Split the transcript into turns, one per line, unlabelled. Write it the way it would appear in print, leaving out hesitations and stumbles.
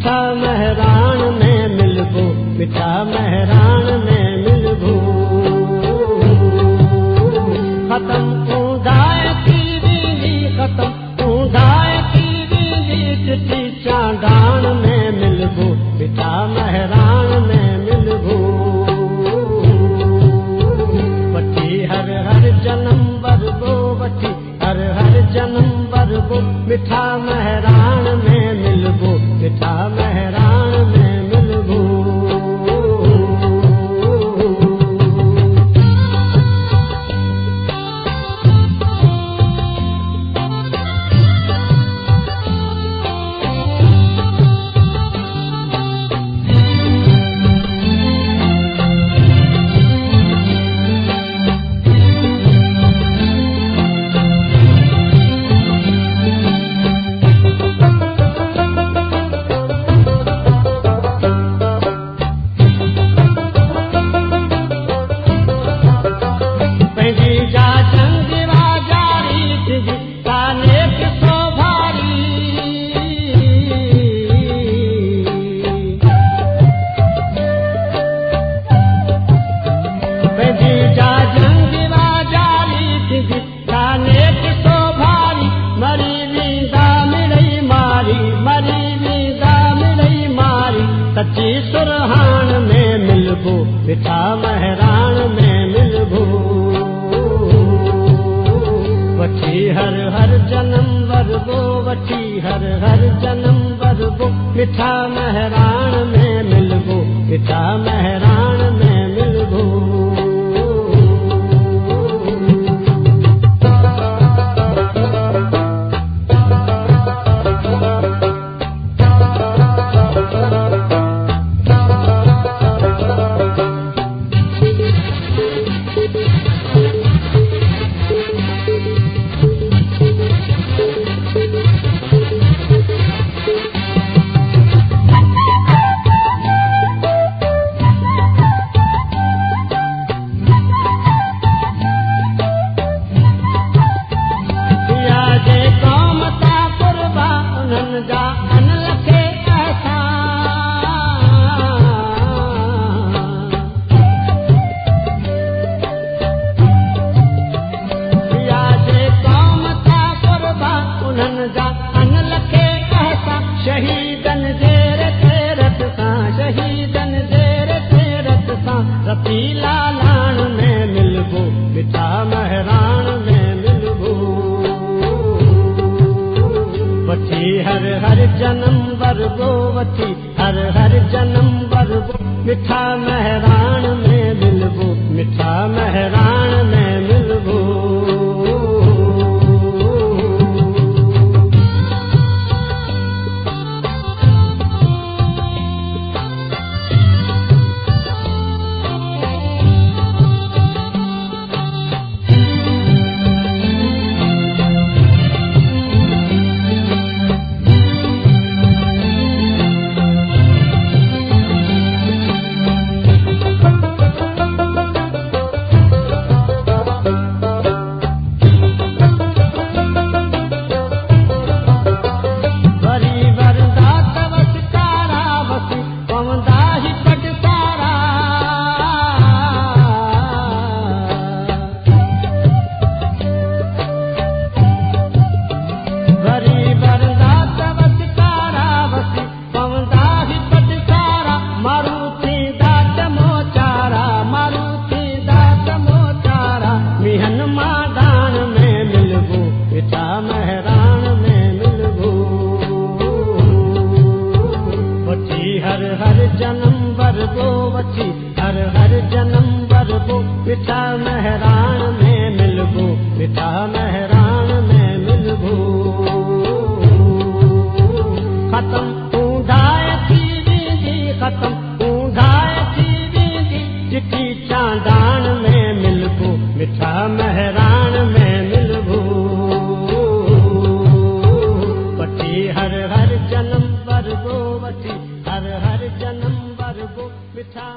मिठा महरान में मिलबो, मिठा महरान में मिलबो। खत्म ऊंधाए थी वेंदी, खत्म ऊंधाए थी वेंदी, चिट्ठी चांडान में मिलबो, मिठा महरान में मिलबो। वठी हर हर जन्म वरबो, वठी हर हर जन्म वरबो, मिठा महरान में मिलबो, मिठा महरान में मिलबो। सच्ची सुरहान में मिलबो, मिठा महरान में मिलबो। वठी हर हर जन्म वरबो, वठी हर हर जन्म वरबो, मिठा महरान में मिलबो, मिठा महरान में मिलबो। शहीदन जेर तेरत सां, शहीदन जेर तेरत सां, रतीला लाण में मिलबो, मिठा महरान में मिलबो। वठी हर हर जन्म वरबो, वठी हर हर जन्म वरबो, मिठा महरान में मिलबो, मिठा महरान में मिलबो। हर हर जन्म वरबो, वठी हर हर जन्म वरबो, मिठा महरान में मिलबो, मिठा महरान में मिलबो। खत्म ऊंधाए थी वेंदी, खत्म ऊंधाए थी वेंदी, चिट्ठी चांडान में मिलबो, मिठा महरान में मिलबो। वठी हर हर जन्म वरबो, वठी हर हर जन्म वरबो, मिठा